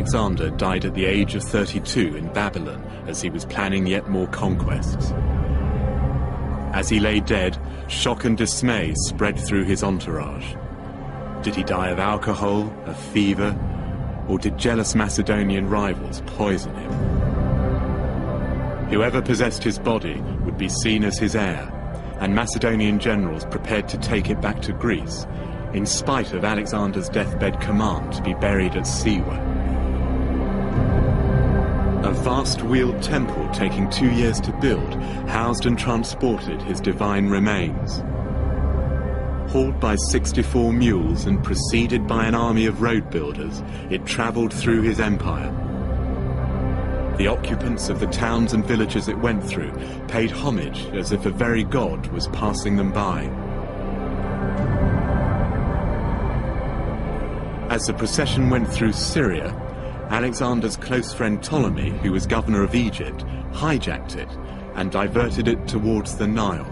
Alexander died at the age of 32 in Babylon as he was planning yet more conquests. As he lay dead, shock and dismay spread through his entourage. Did he die of alcohol, of fever, or did jealous Macedonian rivals poison him? Whoever possessed his body would be seen as his heir, and Macedonian generals prepared to take it back to Greece, in spite of Alexander's deathbed command to be buried at Siwa. A vast wheeled temple taking 2 years to build housed and transported his divine remains. Hauled by 64 mules and preceded by an army of road builders, it travelled through his empire. The occupants of the towns and villages it went through paid homage as if a very god was passing them by. As the procession went through Syria, Alexander's close friend Ptolemy, who was governor of Egypt, hijacked it and diverted it towards the Nile.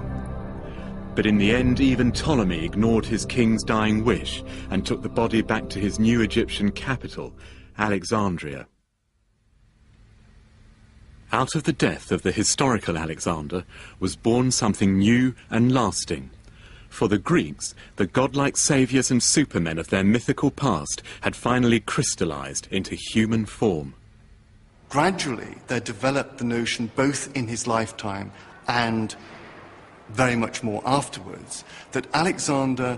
But in the end, even Ptolemy ignored his king's dying wish and took the body back to his new Egyptian capital, Alexandria. Out of the death of the historical Alexander was born something new and lasting. For the Greeks, the godlike saviours and supermen of their mythical past had finally crystallized into human form. Gradually, there developed the notion, both in his lifetime and very much more afterwards, that Alexander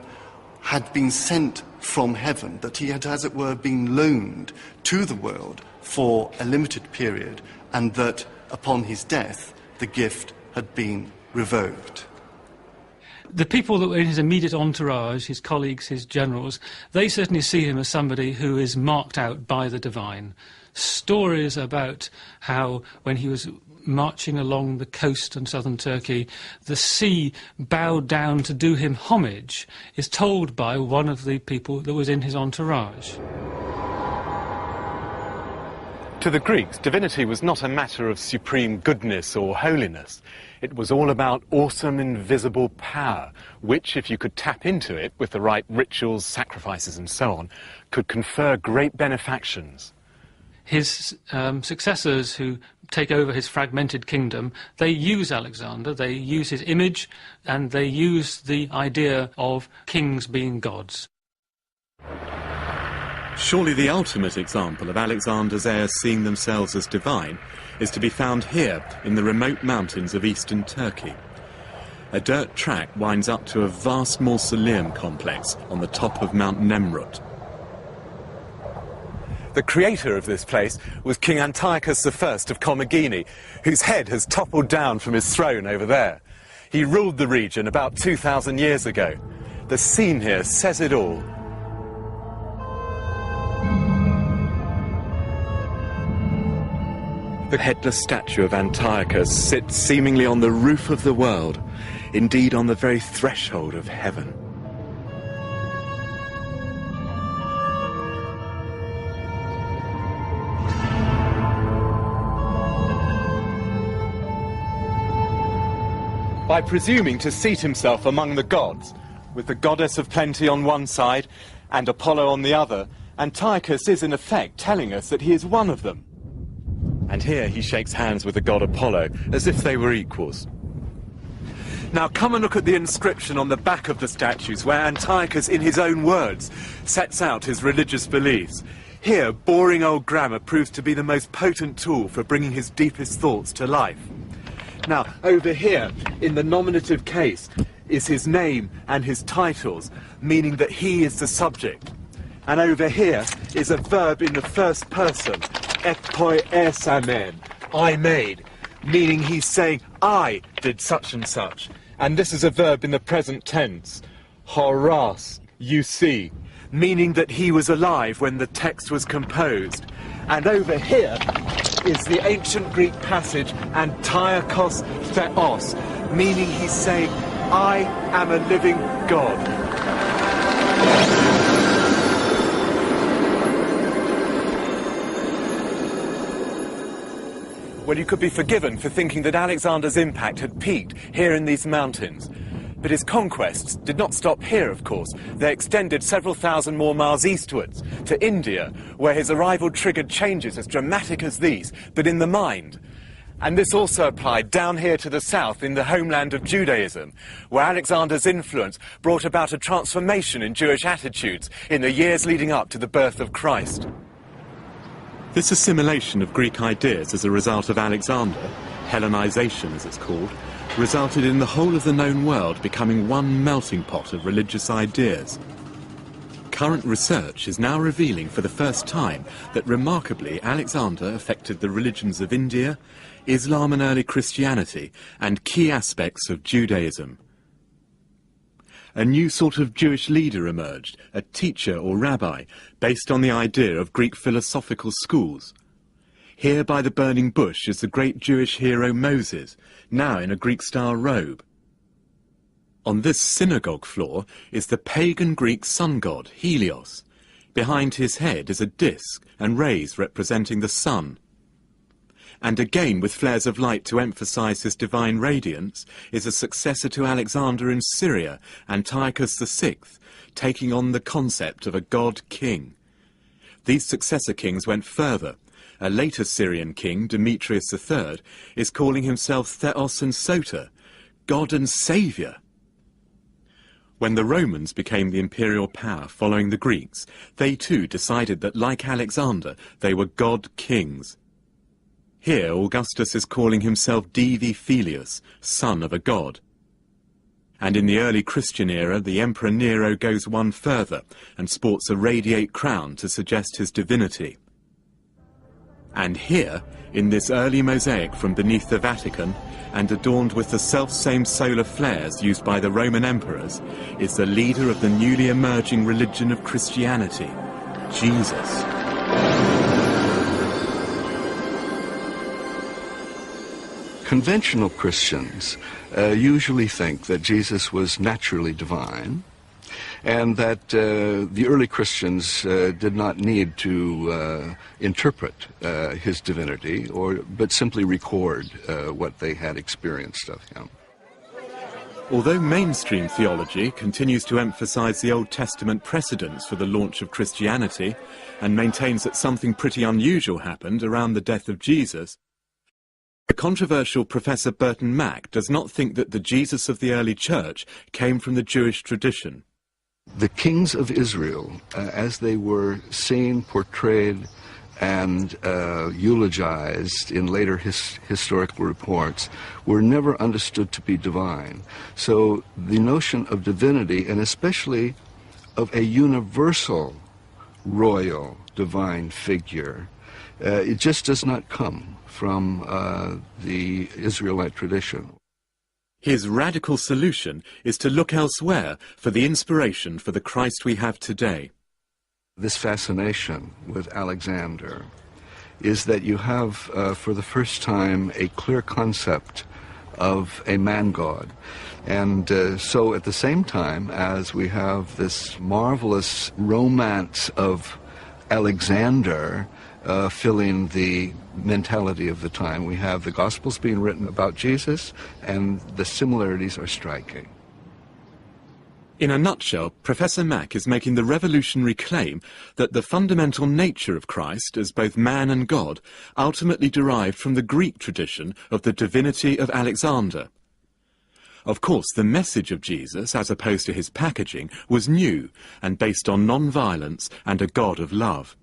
had been sent from heaven, that he had, as it were, been loaned to the world for a limited period, and that upon his death, the gift had been revoked. The people that were in his immediate entourage, his colleagues, his generals, they certainly see him as somebody who is marked out by the divine. Stories about how, when he was marching along the coast in southern Turkey, the sea bowed down to do him homage, is told by one of the people that was in his entourage. To the Greeks, divinity was not a matter of supreme goodness or holiness. It was all about awesome, invisible power, which, if you could tap into it with the right rituals, sacrifices and so on, could confer great benefactions. His successors who take over his fragmented kingdom, they use Alexander, they use his image, and they use the idea of kings being gods. Surely the ultimate example of Alexander's heirs seeing themselves as divine is to be found here in the remote mountains of eastern Turkey. A dirt track winds up to a vast mausoleum complex on the top of Mount Nemrut. The creator of this place was King Antiochus I of Commagene, whose head has toppled down from his throne over there. He ruled the region about 2,000 years ago. The scene here says it all. The headless statue of Antiochus sits seemingly on the roof of the world, indeed on the very threshold of heaven. By presuming to seat himself among the gods, with the goddess of plenty on one side and Apollo on the other, Antiochus is in effect telling us that he is one of them. And here he shakes hands with the god Apollo, as if they were equals. Now come and look at the inscription on the back of the statues, where Antiochus, in his own words, sets out his religious beliefs. Here, boring old grammar proves to be the most potent tool for bringing his deepest thoughts to life. Now, over here, in the nominative case, is his name and his titles, meaning that he is the subject. And over here is a verb in the first person, epoi esamen, I made, meaning he's saying, I did such and such. And this is a verb in the present tense, horas, you see, meaning that he was alive when the text was composed. And over here is the ancient Greek passage, Antiochos theos, meaning he's saying, I am a living God. Well, you could be forgiven for thinking that Alexander's impact had peaked here in these mountains. But his conquests did not stop here, of course. They extended several thousand more miles eastwards, to India, where his arrival triggered changes as dramatic as these, but in the mind. And this also applied down here to the south in the homeland of Judaism, where Alexander's influence brought about a transformation in Jewish attitudes in the years leading up to the birth of Christ. This assimilation of Greek ideas as a result of Alexander, Hellenization as it's called, resulted in the whole of the known world becoming one melting pot of religious ideas. Current research is now revealing for the first time that remarkably Alexander affected the religions of India, Islam and early Christianity, and key aspects of Judaism. A new sort of Jewish leader emerged, a teacher or rabbi, based on the idea of Greek philosophical schools. Here by the burning bush is the great Jewish hero Moses, now in a Greek-style robe. On this synagogue floor is the pagan Greek sun god, Helios. Behind his head is a disk and rays representing the sun. And again, with flares of light to emphasize his divine radiance, is a successor to Alexander in Syria, Antiochus VI, taking on the concept of a god-king. These successor kings went further. A later Syrian king, Demetrius III, is calling himself Theos and Soter, God and Saviour. When the Romans became the imperial power following the Greeks, they too decided that, like Alexander, they were god-kings. Here Augustus is calling himself Divi Filius, son of a god. And in the early Christian era, the Emperor Nero goes one further and sports a radiate crown to suggest his divinity. And here, in this early mosaic from beneath the Vatican, and adorned with the self-same solar flares used by the Roman emperors, is the leader of the newly emerging religion of Christianity, Jesus. Conventional Christians usually think that Jesus was naturally divine, and that the early Christians did not need to interpret his divinity, but simply record what they had experienced of him. Although mainstream theology continues to emphasize the Old Testament precedents for the launch of Christianity, and maintains that something pretty unusual happened around the death of Jesus, the controversial Professor Burton Mack does not think that the Jesus of the early church came from the Jewish tradition. The kings of Israel, as they were seen, portrayed, and eulogized in later historical reports, were never understood to be divine. So the notion of divinity, and especially of a universal royal divine figure, it just does not come from the Israelite tradition. His radical solution is to look elsewhere for the inspiration for the Christ we have today. This fascination with Alexander is that you have, for the first time, a clear concept of a man-god. And so at the same time as we have this marvelous romance of Alexander filling the mentality of the time, we have the Gospels being written about Jesus, and the similarities are striking. In a nutshell, Professor Mack is making the revolutionary claim that the fundamental nature of Christ as both man and God ultimately derived from the Greek tradition of the divinity of Alexander. Of course, the message of Jesus, as opposed to his packaging, was new and based on non-violence and a God of love.